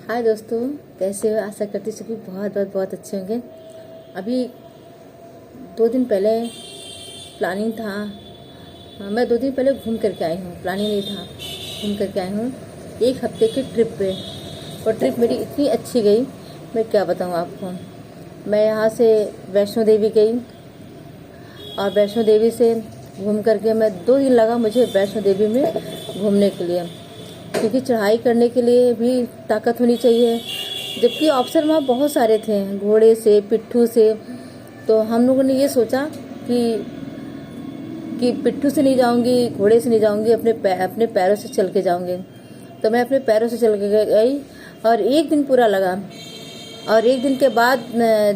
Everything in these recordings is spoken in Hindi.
हाय दोस्तों, कैसे हो? आशा करती सभी बहुत बहुत बहुत अच्छे होंगे। अभी 2 दिन पहले प्लानिंग था। मैं 2 दिन पहले घूम करके आई हूँ। प्लानिंग नहीं था, घूम करके आई हूँ 1 हफ्ते की ट्रिप पे। और ट्रिप मेरी इतनी अच्छी गई, मैं क्या बताऊँ आपको। मैं यहाँ से वैष्णो देवी गई और वैष्णो देवी से घूम करके मैं 2 दिन लगा मुझे वैष्णो देवी में घूमने के लिए, क्योंकि चढ़ाई करने के लिए भी ताकत होनी चाहिए। जबकि ऑप्शन वहाँ बहुत सारे थे, घोड़े से, पिट्ठू से। तो हम लोगों ने ये सोचा कि पिट्ठू से नहीं जाऊंगी, घोड़े से नहीं जाऊंगी, अपने पैरों से चल के जाऊंगी। तो मैं अपने पैरों से चल के गई और 1 दिन पूरा लगा। और 1 दिन के बाद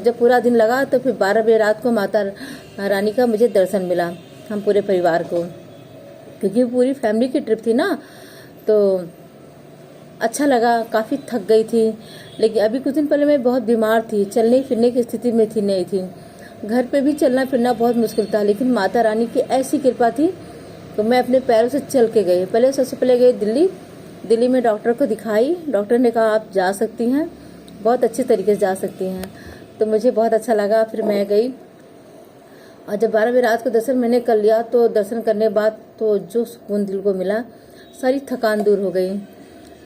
जब पूरा दिन लगा तो फिर 12 बजे रात को माता रानी का मुझे दर्शन मिला, हम पूरे परिवार को, क्योंकि पूरी फैमिली की ट्रिप थी ना। तो अच्छा लगा। काफ़ी थक गई थी, लेकिन अभी कुछ दिन पहले मैं बहुत बीमार थी, चलने फिरने की स्थिति में नहीं थी। घर पे भी चलना फिरना बहुत मुश्किल था, लेकिन माता रानी की ऐसी कृपा थी तो मैं अपने पैरों से चल के गई। सबसे पहले गई दिल्ली में डॉक्टर को दिखाई। डॉक्टर ने कहा आप जा सकती हैं, बहुत अच्छे तरीके से जा सकती हैं। तो मुझे बहुत अच्छा लगा। फिर मैं गई और जब 12 बजे रात को दर्शन मैंने कर लिया, तो दर्शन करने के बाद तो जो सुकून दिल को मिला, सारी थकान दूर हो गई।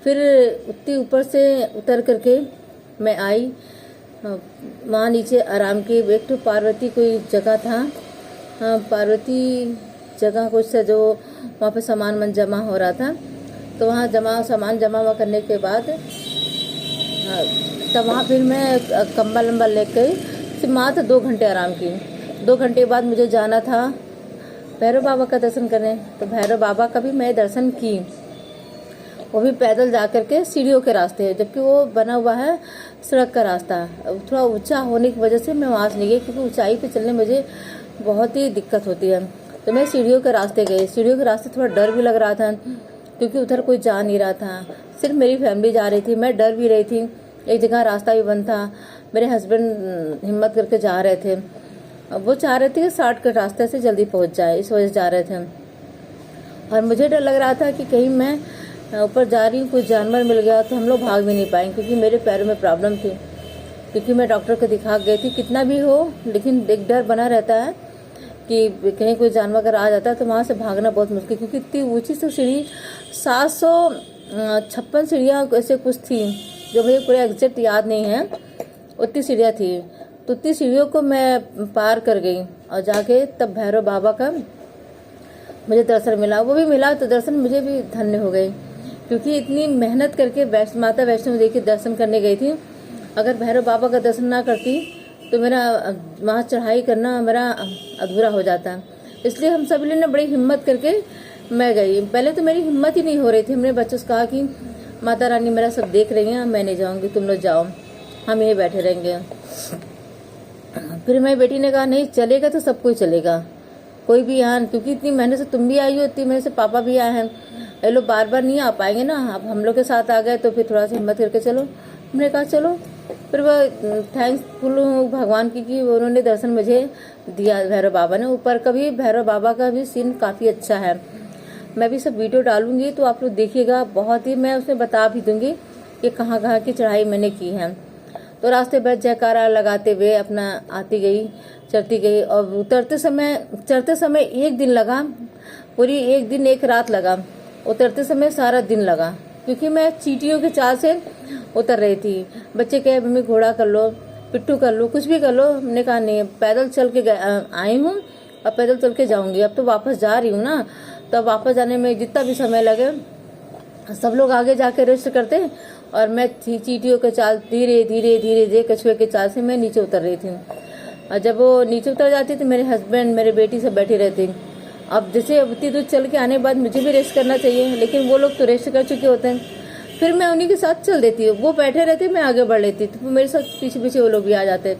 फिर उतनी ऊपर से उतर करके मैं आई। वहाँ नीचे आराम की एक तो पार्वती कोई जगह था, पार्वती जगह कुछ से जो वहाँ पे सामान जमा हो रहा था। तो वहाँ सामान जमा हुआ करने के बाद तब वहाँ फिर मैं कंबल वम्बल ले गई। फिर मात्र 2 घंटे आराम की। 2 घंटे के बाद मुझे जाना था भैरव बाबा का दर्शन करने। तो भैरव बाबा का भी मैं दर्शन की, वो भी पैदल जा करके सीढ़ियों के रास्ते, जबकि वो बना हुआ है सड़क का रास्ता। थोड़ा ऊंचा होने की वजह से मैं वहाँ से नहीं गई, क्योंकि ऊंचाई पे चलने मुझे बहुत ही दिक्कत होती है। तो मैं सीढ़ियों के रास्ते गई। सीढ़ियों के रास्ते थोड़ा डर भी लग रहा था, क्योंकि उधर कोई जा नहीं रहा था, सिर्फ मेरी फैमिली जा रही थी। मैं डर भी रही थी। एक जगह रास्ता भी बंद था। मेरे हस्बैंड हिम्मत करके जा रहे थे, वो चाह रहे थे कि शॉर्टकट रास्ते से जल्दी पहुँच जाए, इस वजह से जा रहे थे। और मुझे डर लग रहा था कि कहीं मैं ऊपर जा रही हूँ, कोई जानवर मिल गया तो हम लोग भाग भी नहीं पाएंगे, क्योंकि मेरे पैरों में प्रॉब्लम थी। क्योंकि मैं डॉक्टर को दिखा गई थी। कितना भी हो, लेकिन एक डर बना रहता है कि कहीं कोई जानवर अगर आ जाता है तो वहाँ से भागना बहुत मुश्किल, क्योंकि इतनी ऊँची सी सीढ़ी 756 सीढ़ियाँ ऐसे कुछ थी, जो मुझे पूरा एग्जैक्ट याद नहीं है। उतनी सीढ़ियाँ थी। तो उतनी सीढ़ियों को मैं पार कर गई और जाके तब भैरव बाबा का मुझे दर्शन मिला। वो भी मिला तो दर्शन मुझे भी धन्य हो गई, क्योंकि इतनी मेहनत करके माता वैष्णो देवी के दर्शन करने गई थी। अगर भैरव बाबा का दर्शन ना करती तो मेरा वहाँ चढ़ाई करना मेरा अधूरा हो जाता। इसलिए हम सभी ने बड़ी हिम्मत करके मैं गई। पहले तो मेरी हिम्मत ही नहीं हो रही थी। हमने बच्चों से कहा कि माता रानी मेरा सब देख रही हैं, मैं नहीं जाऊँगी, तुम लोग जाओ, हम यहीं बैठे रहेंगे। फिर मेरी बेटी ने कहा नहीं, चलेगा तो सब कोई चलेगा, कोई भी यहाँ, क्योंकि इतनी मेहनत से तुम भी आई हो, इतनी मेहनत से पापा भी आए हैं, ये लोग बार बार नहीं आ पाएंगे ना। अब हम लोग के साथ आ गए तो फिर थोड़ा सा हिम्मत करके चलो। हमने कहा चलो। फिर वह थैंक्सफुल हूँ भगवान की कि उन्होंने दर्शन मुझे दिया, भैरव बाबा ने। ऊपर का भी भैरव बाबा का भी सीन काफ़ी अच्छा है। मैं भी सब वीडियो डालूंगी तो आप लोग देखिएगा। बहुत ही मैं उसमें बता भी दूंगी कि कहाँ कहाँ की चढ़ाई मैंने की है। तो रास्ते पर जयकारा लगाते हुए अपना आती गई, चढ़ती गई। और चढ़ते समय 1 दिन लगा, पूरी 1 दिन 1 रात लगा। उतरते समय सारा दिन लगा, क्योंकि मैं चींटियों के चाल से उतर रही थी। बच्चे कहे मम्मी घोड़ा कर लो, पिट्ठू कर लो, कुछ भी कर लो। हमने कहा नहीं, पैदल चल के आई हूँ और पैदल चल के जाऊंगी। अब तो वापस जा रही हूँ ना, तो वापस जाने में जितना भी समय लगे, सब लोग आगे जाके रेस्ट करते हैं और मैं चींटियों के चाल धीरे धीरे धीरे धीरे कछुए के चाल से मैं नीचे उतर रही थी। और जब वो नीचे उतर जाती तो मेरे हस्बैंड, मेरे बेटी सब बैठी रहती। अब जैसे उतनी दूर चल के आने के बाद मुझे भी रेस्ट करना चाहिए, लेकिन वो लोग तो रेस्ट कर चुके होते हैं। फिर मैं उन्हीं के साथ चल देती हूँ। वो बैठे रहते, मैं आगे बढ़ लेती, तो मेरे साथ पीछे पीछे वो लोग भी आ जाते।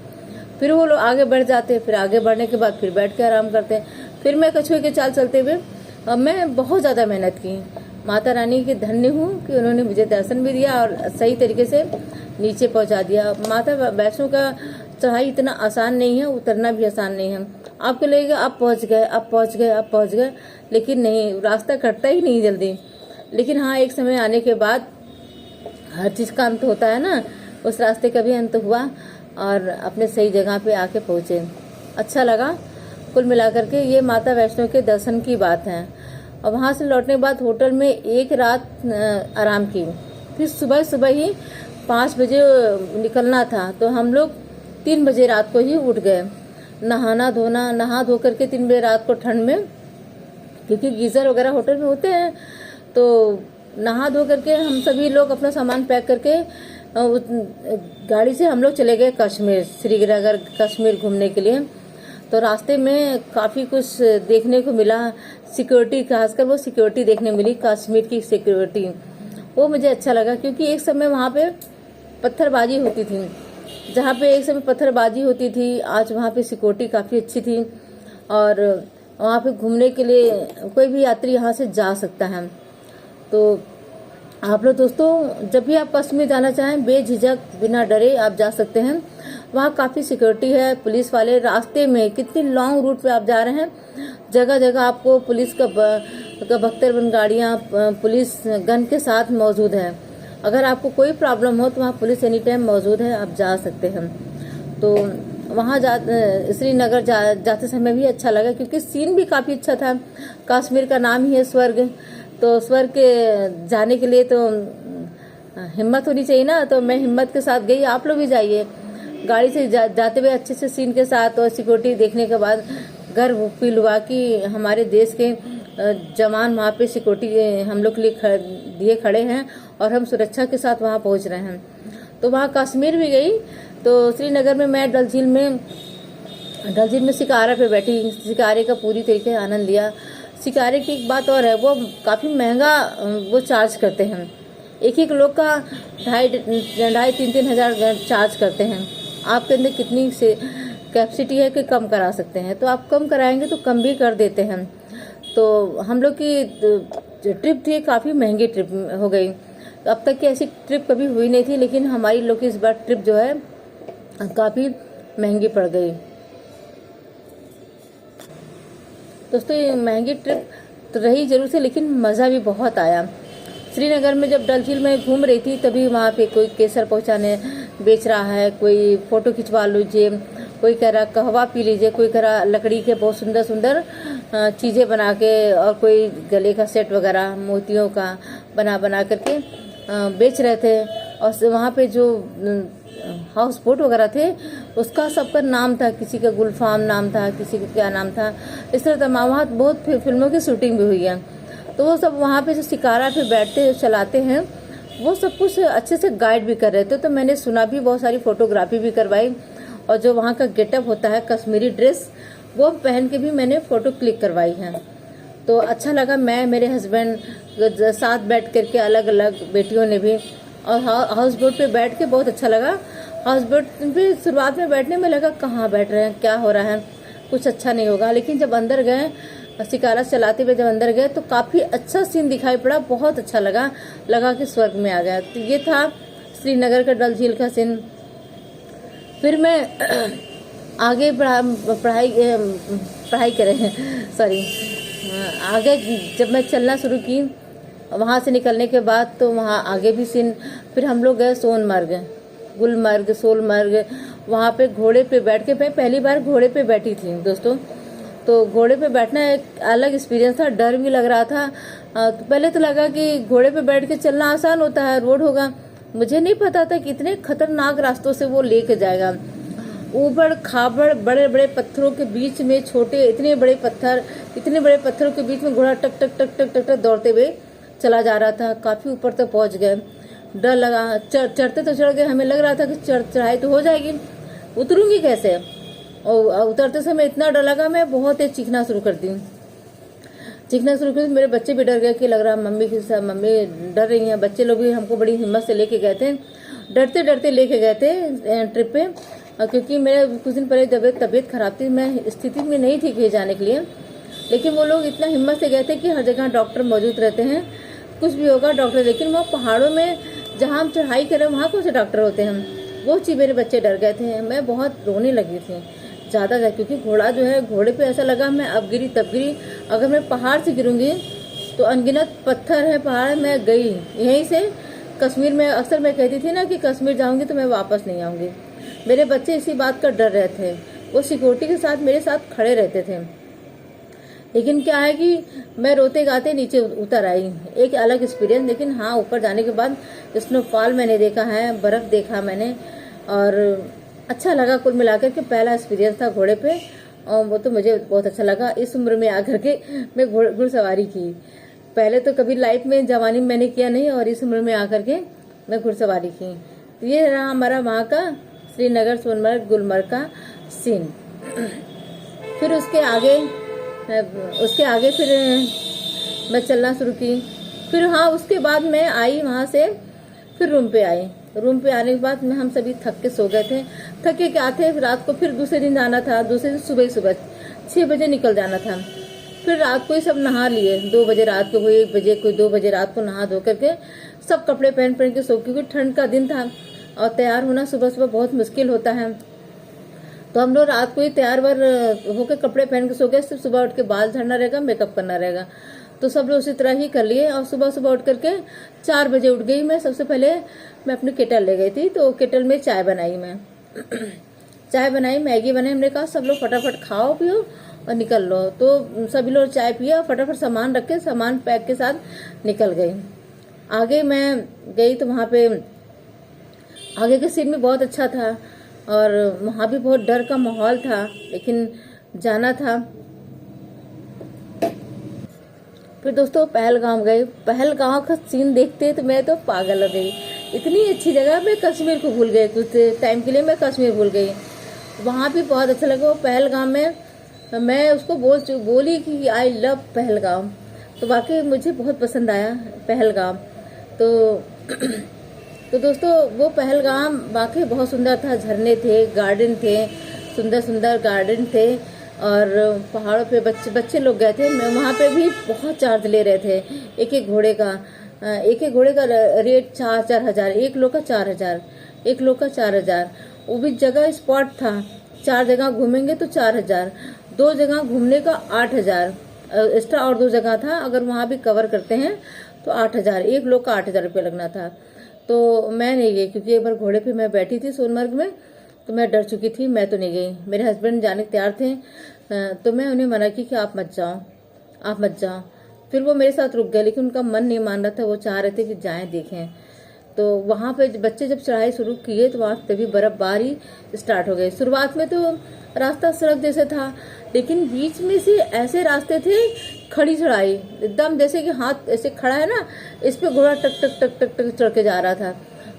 फिर वो लोग आगे बढ़ जाते, फिर आगे बढ़ने के बाद फिर बैठ के आराम करते। फिर मैं कछुए के चाल चलते हुए मैं बहुत ज़्यादा मेहनत की। माता रानी की धन्य हूँ कि उन्होंने मुझे दर्शन भी दिया और सही तरीके से नीचे पहुँचा दिया। माता वैष्णो का चढ़ाई इतना आसान नहीं है, उतरना भी आसान नहीं है। आपको लगेगा आप पहुँच गए, आप पहुँच गए, आप पहुँच गए, लेकिन नहीं, रास्ता कटता ही नहीं जल्दी। लेकिन हाँ, एक समय आने के बाद हर चीज़ का अंत होता है ना, उस रास्ते का भी अंत हुआ और अपने सही जगह पे आके पहुँचे। अच्छा लगा। कुल मिलाकर के ये माता वैष्णो के दर्शन की बात है। और वहाँ से लौटने के बाद होटल में एक रात आराम की, फिर सुबह सुबह ही 5 बजे निकलना था, तो हम लोग 3 बजे रात को ही उठ गए। नहा धो करके 3 बजे रात को ठंड में, क्योंकि गीज़र वगैरह होटल में होते हैं, तो नहा धो करके हम सभी लोग अपना सामान पैक करके गाड़ी से हम लोग चले गए कश्मीर, श्रीनगर कश्मीर घूमने के लिए। तो रास्ते में काफ़ी कुछ देखने को मिला। सिक्योरिटी, खासकर वो सिक्योरिटी देखने मिली, कश्मीर की सिक्योरिटी, वो मुझे अच्छा लगा। क्योंकि एक समय वहाँ पे पत्थरबाजी होती थी, जहाँ पे एक समय पत्थरबाजी होती थी, आज वहाँ पे सिक्योरिटी काफ़ी अच्छी थी। और वहाँ पे घूमने के लिए कोई भी यात्री यहाँ से जा सकता है। तो आप लोग दोस्तों, जब भी आप कश्मीर जाना चाहें, बेझिझक बिना डरे आप जा सकते हैं। वहाँ काफ़ी सिक्योरिटी है, पुलिस वाले रास्ते में, कितनी लॉन्ग रूट पे आप जा रहे हैं, जगह जगह आपको पुलिस का बख्तरबंद गाड़ियाँ पुलिस गन के साथ मौजूद है। अगर आपको कोई प्रॉब्लम हो तो वहाँ पुलिस एनी टाइम मौजूद है, आप जा सकते हैं। तो वहाँ श्रीनगर जाते समय भी अच्छा लगा, क्योंकि सीन भी काफ़ी अच्छा था। कश्मीर का नाम ही है स्वर्ग, तो स्वर्ग के जाने के लिए तो हिम्मत होनी चाहिए ना। तो मैं हिम्मत के साथ गई, आप लोग भी जाइए गाड़ी से जाते हुए अच्छे से सीन के साथ। और सिक्योरिटी देखने के बाद गर्व फील हुआ कि हमारे देश के जवान वहाँ पे सिक्योरिटी हम लोग के लिए दिए खड़े हैं और हम सुरक्षा के साथ वहाँ पहुँच रहे हैं। तो वहाँ कश्मीर भी गई। तो श्रीनगर में मैं डल झील में शिकारा पे बैठी, शिकारे का पूरी तरीके से आनंद लिया। शिकारे की एक बात और है, वो काफ़ी महंगा वो चार्ज करते हैं। एक लोग का 2,500-3,000 हज़ार चार्ज करते हैं। आपके अंदर कितनी से कैपेसिटी है कि कम करा सकते हैं, तो आप कम कराएंगे तो कम भी कर देते हैं। तो हम लोग की ट्रिप थी, काफ़ी महंगी ट्रिप हो गई। अब तक की ऐसी ट्रिप कभी हुई नहीं थी, लेकिन हमारी लोग की इस बार ट्रिप जो है काफ़ी महंगी पड़ गई। दोस्तों, ये महंगी ट्रिप तो रही जरूर से, लेकिन मज़ा भी बहुत आया। श्रीनगर में जब डल झील में घूम रही थी, तभी वहाँ पे कोई केसर पहुँचाने बेच रहा है, कोई फ़ोटो खिंचवा लीजिए, कोई कह रहा कहवा पी लीजिए, कोई कह रहा लकड़ी के बहुत सुंदर सुंदर चीज़ें बना के, और कोई गले का सेट वगैरह मोतियों का बना करके बेच रहे थे। और वहाँ पे जो हाउस बोट वगैरह थे, उसका सबका नाम था, किसी का गुलफाम नाम था, किसी का क्या नाम था, इस तरह तमाम। वहाँ बहुत फिल्मों की शूटिंग भी हुई है। तो वो सब वहाँ पे जो शिकारा पे बैठते चलाते हैं, वो सब कुछ अच्छे से गाइड भी कर रहे थे। तो मैंने सुना भी, बहुत सारी फोटोग्राफी भी करवाई। और जो वहाँ का गेटअप होता है, कश्मीरी ड्रेस, वो पहन के भी मैंने फ़ोटो क्लिक करवाई है। तो अच्छा लगा। मैं, मेरे हस्बैंड साथ बैठ करके, अलग अलग बेटियों ने भी, और हाउस बोट पे बैठ के बहुत अच्छा लगा। हाउस बोट पे शुरुआत में बैठने में लगा कहाँ बैठ रहे हैं, क्या हो रहा है, कुछ अच्छा नहीं होगा। लेकिन जब अंदर गए, शिकारा चलाते हुए जब अंदर गए, तो काफ़ी अच्छा सीन दिखाई पड़ा, बहुत अच्छा लगा कि स्वर्ग में आ गया। तो ये था श्रीनगर का डल झील का सीन। फिर मैं आगे पढ़ाई करें सॉरी आगे जब मैं चलना शुरू की, वहाँ से निकलने के बाद, तो वहाँ आगे भी सीन। फिर हम लोग गए सोनमर्ग, गुलमर्ग, सोलमर्ग। वहाँ पे घोड़े पे बैठ के, मैं पहली बार घोड़े पे बैठी थी दोस्तों। तो घोड़े पे बैठना एक अलग एक्सपीरियंस था, डर भी लग रहा था। तो पहले तो लगा कि घोड़े पे बैठ के चलना आसान होता है, रोड होगा। मुझे नहीं पता था कि इतने खतरनाक रास्तों से वो लेके जाएगा। ऊबड़ खाबड़, बड़े बड़े पत्थरों के बीच में छोटे, इतने बड़े पत्थरों के बीच में घोड़ा टक टक टक टक टक टक दौड़ते हुए चला जा रहा था। काफ़ी ऊपर तक पहुँच गए, डर लगा। चढ़ते तो चढ़ गए, हमें लग रहा था कि चढ़ाई तो हो जाएगी, उतरूंगी कैसे। और उतरते समय इतना डर लगा, मैं बहुत तेज चीखना शुरू कर दी। मेरे बच्चे भी डर गए कि लग रहा मम्मी डर रही हैं। बच्चे लोग भी हमको बड़ी हिम्मत से लेके गए थे, डरते डरते लेके गए थे ट्रिप पे। क्योंकि मेरे कुछ दिन पहले तबीयत खराब थी, मैं स्थिति में नहीं थी कहीं जाने के लिए। लेकिन वो लोग इतना हिम्मत से गए थे कि हर जगह डॉक्टर मौजूद रहते हैं, कुछ भी होगा डॉक्टर। लेकिन वो पहाड़ों में जहाँ हम चढ़ाई करें, वहाँ कौन से डॉक्टर होते हैं। वो चीज़ मेरे बच्चे डर गए थे, मैं बहुत रोने लगी थी ज़्यादा। क्योंकि घोड़ा जो है, घोड़े पे ऐसा लगा मैं अब गिरी तब गिरी। अगर मैं पहाड़ से गिरूंगी तो अनगिनत पत्थर है, पहाड़, मैं गई यहीं से कश्मीर में अक्सर मैं कहती थी ना कि कश्मीर जाऊंगी तो मैं वापस नहीं आऊंगी। मेरे बच्चे इसी बात का डर रहे थे, वो सिक्योरिटी के साथ मेरे साथ खड़े रहते थे। लेकिन क्या है कि मैं रोते गाते नीचे उतर आई, एक अलग एक्सपीरियंस। लेकिन हाँ, ऊपर जाने के बाद स्नोफॉल मैंने देखा है, बर्फ़ देखा मैंने, और अच्छा लगा। कुल मिलाकर के पहला एक्सपीरियंस था घोड़े पे, और वो तो मुझे बहुत अच्छा लगा। इस उम्र में आकर के मैं घुड़सवारी की। पहले तो कभी लाइफ में, जवानी में मैंने किया नहीं, और इस उम्र में आकर के मैं घुड़सवारी की। तो ये रहा हमारा वहाँ का श्रीनगर सोनमर्ग गुलमर्ग का सीन। फिर उसके आगे फिर मैं चलना शुरू की। फिर हाँ, उसके बाद मैं आई वहाँ से, फिर रूम पे आई। रूम पे आने के बाद में हम सभी थक के सो गए थे। थके क्या थे, रात को फिर दूसरे दिन जाना था। दूसरे दिन सुबह 6 बजे निकल जाना था। फिर रात को ही सब नहा लिए, 2 बजे रात को, कोई 1 बजे, कोई 2 बजे रात को नहा धो करके सब कपड़े पहन के सो, क्योंकि ठंड का दिन था और तैयार होना सुबह सुबह बहुत मुश्किल होता है। तो हम लोग रात को ही तैयार होकर कपड़े पहन के सो गए। सिर्फ सुबह उठ के बाल झाड़ना रहेगा, मेकअप करना रहेगा। तो सब लोग उसी तरह ही कर लिए। और सुबह उठ करके 4 बजे उठ गई मैं। सबसे पहले मैं अपनी केटल ले गई थी, तो केटल में चाय बनाई मैं। चाय बनाई, मैगी बनाई। हमने कहा सब लोग फटाफट खाओ पियो और निकल लो। तो सभी लोग चाय पिया, फटाफट सामान रख के, सामान पैक के साथ निकल गई। आगे मैं गई तो वहाँ पे आगे का सीन भी बहुत अच्छा था, और वहाँ भी बहुत डर का माहौल था, लेकिन जाना था। फिर दोस्तों पहलगाम गए। पहलगाम का सीन देखते तो मैं तो पागल हो गई। इतनी अच्छी जगह, मैं कश्मीर को भूल गई। कुछ टाइम के लिए मैं कश्मीर भूल गई। वहाँ भी बहुत अच्छा लगा। वो पहलगाम में मैं उसको बोली कि आई लव पहलगाम। तो वाकई मुझे बहुत पसंद आया पहलगाम। तो दोस्तों वो पहलगाम वाकई बहुत सुंदर था। झरने थे, गार्डन थे, सुंदर सुंदर गार्डन थे, और पहाड़ों पे बच्चे लोग गए थे। मैं वहाँ पे भी बहुत चार्ज ले रहे थे। एक घोड़े का रेट 4-4 हज़ार, एक लोग का 4 हज़ार। वो भी जगह स्पॉट था। 4 जगह घूमेंगे तो 4 हज़ार, 2 जगह घूमने का 8 हज़ार एक्स्ट्रा, और 2 जगह था अगर वहाँ भी कवर करते हैं तो 8 हज़ार, एक लोग का 8 हज़ार रुपये लगना था। तो मैं नहीं गई, क्योंकि एक बार घोड़े पे मैं बैठी थी सोनमर्ग में, तो मैं डर चुकी थी, मैं तो नहीं गई। मेरे हस्बैंड जाने को तैयार थे, तो मैं उन्हें मना की कि आप मत जाओ। फिर वो मेरे साथ रुक गए, लेकिन उनका मन नहीं मान रहा था। वो चाह रहे थे कि जाएं देखें। तो वहाँ पे बच्चे जब चढ़ाई शुरू किए तो वहाँ तभी बर्फबारी स्टार्ट हो गई। शुरुआत में तो रास्ता सड़क जैसे था, लेकिन बीच में से ऐसे रास्ते थे, खड़ी चढ़ाई, एकदम जैसे कि हाथ ऐसे खड़ा है ना, इस पे घोड़ा टक टक टक टक टक चढ़ के जा रहा था।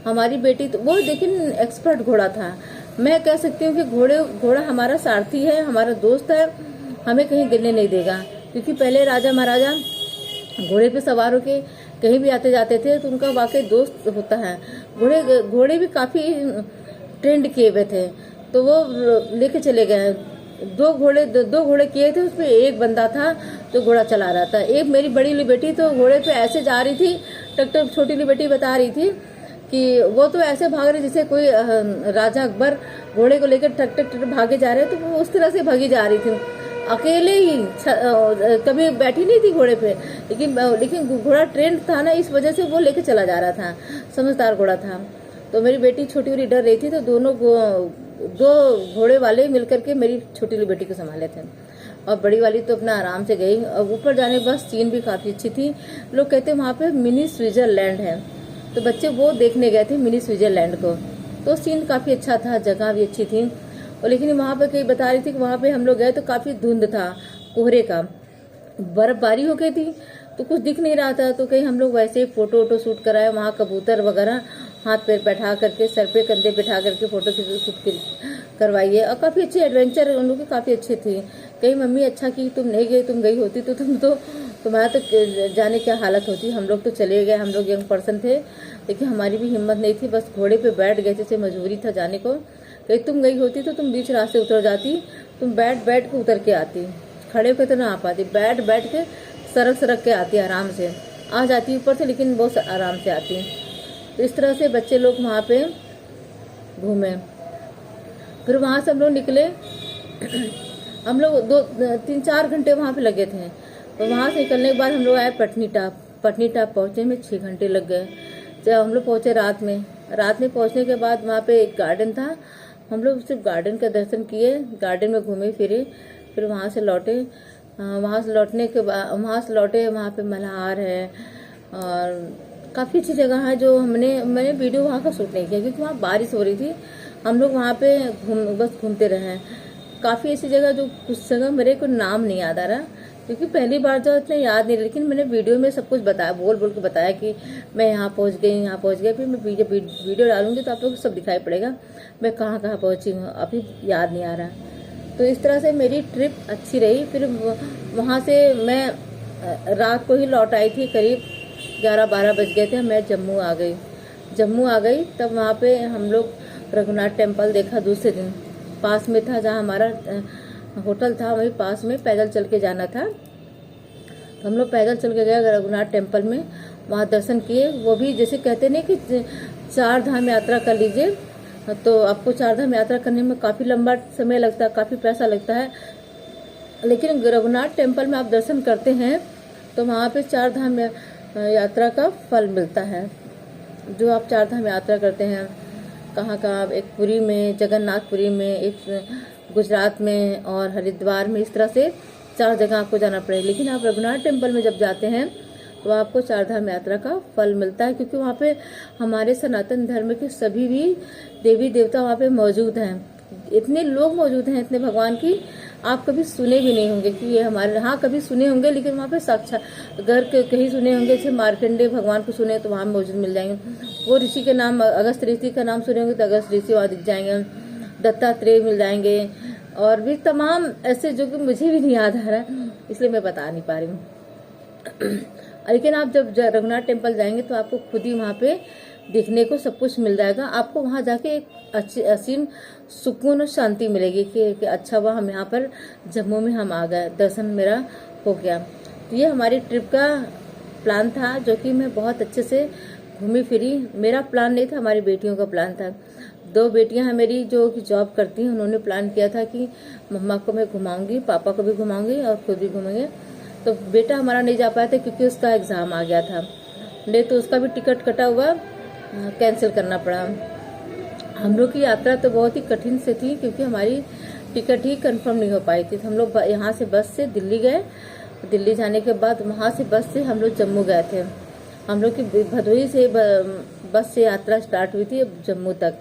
हमारी बेटी तो वो लेकिन एक्सपर्ट घोड़ा था। मैं कह सकती हूँ कि घोड़ा हमारा सारथी है, हमारा दोस्त है, हमें कहीं गिरने नहीं देगा। क्योंकि पहले राजा महाराजा घोड़े पे सवार होके कहीं भी आते जाते थे, तो उनका वाकई दोस्त होता है। घोड़े भी काफी ट्रेंड किए हुए थे, तो वो लेके चले गए। 2 घोड़े किए थे, उसमें एक बंदा था जो घोड़ा चला रहा था। एक मेरी बड़ी वाली बेटी तो घोड़े पे ऐसे जा रही थी, टक छोटी वाली बेटी बता रही थी कि वो तो ऐसे भाग रहे जैसे कोई राजा अकबर घोड़े को लेकर टक टक भागे जा रहे, तो वो उस तरह से भागी जा रही थी अकेले ही। कभी बैठी नहीं थी घोड़े पे, लेकिन घोड़ा ट्रेंड था ना, इस वजह से वो लेके चला जा रहा था। समझदार घोड़ा था। तो मेरी बेटी छोटी वाली डर रही थी, तो दो घोड़े वाले मिलकर के मेरी छोटी वाली बेटी को संभाले थे, और बड़ी वाली तो अपना आराम से गई। और ऊपर जाने के बाद सीन भी काफी अच्छी थी। लोग कहते हैं वहाँ पे मिनी स्विट्जरलैंड है, तो बच्चे वो देखने गए थे मिनी स्विट्जरलैंड को। तो सीन काफी अच्छा था, जगह भी अच्छी थी। और लेकिन वहाँ पे कई बता रही थी कि वहाँ पे हम लोग गए तो काफी धुंध था, कोहरे का, बर्फबारी हो गई थी, तो कुछ दिख नहीं रहा था। तो कहीं हम लोग वैसे ही फोटो शूट कराए। वहाँ कबूतर वगैरह हाथ पैर बैठा करके, सर पे कंधे बैठा करके फोटो शूट करवाइए। और काफी अच्छे एडवेंचर उन लोग की काफी अच्छी थी। कहीं मम्मी अच्छा की तुम नहीं गई, तुम गई होती तो तुम्हारा तो जाने क्या हालत होती। हम लोग तो चले गए, हम लोग यंग पर्सन थे, लेकिन हमारी भी हिम्मत नहीं थी, बस घोड़े पे बैठ गए, जैसे मजबूरी था जाने को। कहीं तुम गई होती तो तुम बीच रास्ते उतर जाती, तुम बैठ के उतर के आती, खड़े होकर तो ना आ पाती, बैठ के सरक के आती, आराम से आ जाती ऊपर से, लेकिन बहुत आराम से आती। तो इस तरह से बच्चे लोग वहाँ पे घूमे। फिर वहाँ से हम लोग निकले। हम लोग 2-3-4 घंटे वहाँ पे लगे थे। तो वहाँ से निकलने के बाद हम लोग आए पटनी टाप पहुँचे में 6 घंटे लग गए। जब हम लोग पहुंचे रात में पहुंचने के बाद वहाँ पे एक गार्डन था। हम लोग सिर्फ गार्डन का दर्शन किए, गार्डन में घूमे फिरे, फिर वहाँ से लौटे। वहाँ से लौटे वहाँ पे मल्हार है और काफ़ी अच्छी जगह है जो मैंने वीडियो वहाँ का शूट नहीं किया क्योंकि वहाँ बारिश हो रही थी। हम लोग वहाँ पे बस घूमते रहे। काफ़ी ऐसी जगह जो कुछ जगह मेरे को नाम नहीं याद आ रहा क्योंकि पहली बार जो इतना याद नहीं, लेकिन मैंने वीडियो में सब कुछ बताया, बोल के बताया कि मैं यहाँ पहुँच गई। फिर मैं वीडियो डालूंगी तो आप लोग को सब दिखाई पड़ेगा मैं कहाँ पहुँची हूँ, अभी याद नहीं आ रहा। तो इस तरह से मेरी ट्रिप अच्छी रही। फिर वहाँ से मैं रात को ही लौट आई थी, करीब 11-12 बज गए थे। मैं जम्मू आ गई। तब वहाँ पे हम लोग रघुनाथ टेम्पल देखा। दूसरे दिन पास में था जहाँ हमारा होटल था, वहीं पास में पैदल चल के जाना था। तो हम लोग पैदल चल के गए रघुनाथ टेम्पल में, वहाँ दर्शन किए। वो भी जैसे कहते नहीं कि 4 धाम यात्रा कर लीजिए, तो आपको 4 धाम यात्रा करने में काफ़ी लंबा समय लगता है, काफ़ी पैसा लगता है। लेकिन रघुनाथ टेम्पल में आप दर्शन करते हैं तो वहाँ पे 4 धाम यात्रा का फल मिलता है। जो आप 4 धाम यात्रा करते हैं कहाँ एक पुरी में, जगन्नाथपुरी में, एक गुजरात में और हरिद्वार में, इस तरह से 4 जगह आपको जाना पड़ेगा। लेकिन आप रघुनाथ टेम्पल में जब जाते हैं तो आपको 4 धाम यात्रा का फल मिलता है क्योंकि वहाँ पे हमारे सनातन धर्म के सभी भी देवी देवता वहाँ पे मौजूद हैं। इतने लोग मौजूद हैं, इतने भगवान की आप कभी सुने भी नहीं होंगे कि ये हमारे, हाँ कभी सुने होंगे लेकिन वहाँ पे साक्षात अगर कहीं सुने होंगे, जैसे मार्कंडेय भगवान को सुने तो वहाँ मौजूद मिल जाएंगे। वो ऋषि के नाम, अगस्त ऋषि का नाम सुने होंगे तो अगस्त ऋषि वहाँ दिख जाएंगे, दत्तात्रेय मिल जाएंगे और भी तमाम ऐसे जो कि मुझे भी नहीं याद आ रहा है इसलिए मैं बता नहीं पा रही हूँ। लेकिन आप जब रघुनाथ टेम्पल जाएंगे तो आपको खुद ही वहाँ पे देखने को सब कुछ मिल जाएगा। आपको वहाँ जाके एक अच्छी असीम सुकून और शांति मिलेगी कि अच्छा हुआ हम यहाँ पर जम्मू में हम आ गए, दर्शन मेरा हो गया। तो ये हमारी ट्रिप का प्लान था जो कि मैं बहुत अच्छे से घूमी फिरी। मेरा प्लान नहीं था, हमारी बेटियों का प्लान था। 2 बेटियां हैं मेरी जो कि जॉब करती हैं, उन्होंने प्लान किया था कि मम्मा को मैं घुमाऊंगी, पापा को भी घुमाऊंगी और खुद भी घूमेंगे। तो बेटा हमारा नहीं जा पाया था क्योंकि उसका एग्ज़ाम आ गया था, नहीं तो उसका भी टिकट कटा हुआ कैंसिल करना पड़ा। हम लोग की यात्रा तो बहुत ही कठिन से थी क्योंकि हमारी टिकट ही कंफर्म नहीं हो पाई थी। तो हम लोग यहाँ से बस से दिल्ली गए, दिल्ली जाने के बाद वहाँ से बस से हम लोग जम्मू गए थे। हम लोग की भदोही से बस से यात्रा स्टार्ट हुई थी जम्मू तक।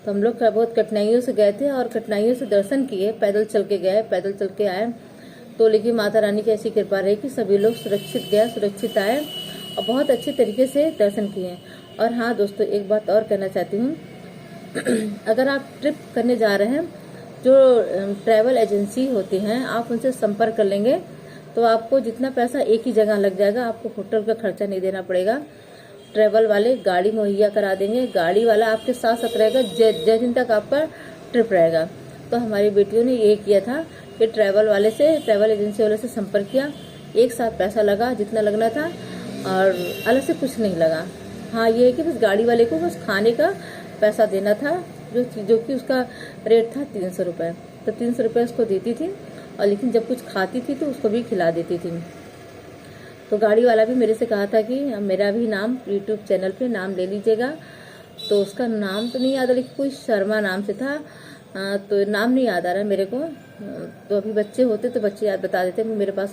तो हम लोग बहुत कठिनाइयों से गए थे और कठिनाइयों से दर्शन किए, पैदल चल के गए, पैदल चल के आए। तो लेकिन माता रानी की ऐसी कृपा रही कि सभी लोग सुरक्षित गए, सुरक्षित आए और बहुत अच्छे तरीके से दर्शन किए। और हाँ दोस्तों, एक बात और कहना चाहती हूँ, अगर आप ट्रिप करने जा रहे हैं, जो ट्रैवल एजेंसी होती हैं, आप उनसे संपर्क कर लेंगे तो आपको जितना पैसा एक ही जगह लग जाएगा, आपको होटल का खर्चा नहीं देना पड़ेगा। ट्रैवल वाले गाड़ी मुहैया करा देंगे, गाड़ी वाला आपके साथ साथ रहेगा जिस दिन तक आपका ट्रिप रहेगा। तो हमारी बेटियों ने ये किया था कि ट्रैवल एजेंसी वाले से संपर्क किया, एक साथ पैसा लगा जितना लगना था और अलग से कुछ नहीं लगा। हाँ ये है कि बस गाड़ी वाले को बस खाने का पैसा देना था जो कि उसका रेट था 300 रुपये। तो 300 रुपये उसको देती थी और लेकिन जब कुछ खाती थी तो उसको भी खिला देती थी। तो गाड़ी वाला भी मेरे से कहा था कि मेरा भी नाम यूट्यूब चैनल पे नाम ले लीजिएगा। तो उसका नाम तो नहीं याद आ, लेकिन कोई शर्मा नाम से था। तो नाम नहीं याद आ रहा मेरे को। तो अभी बच्चे होते तो बच्चे याद बता देते, मेरे पास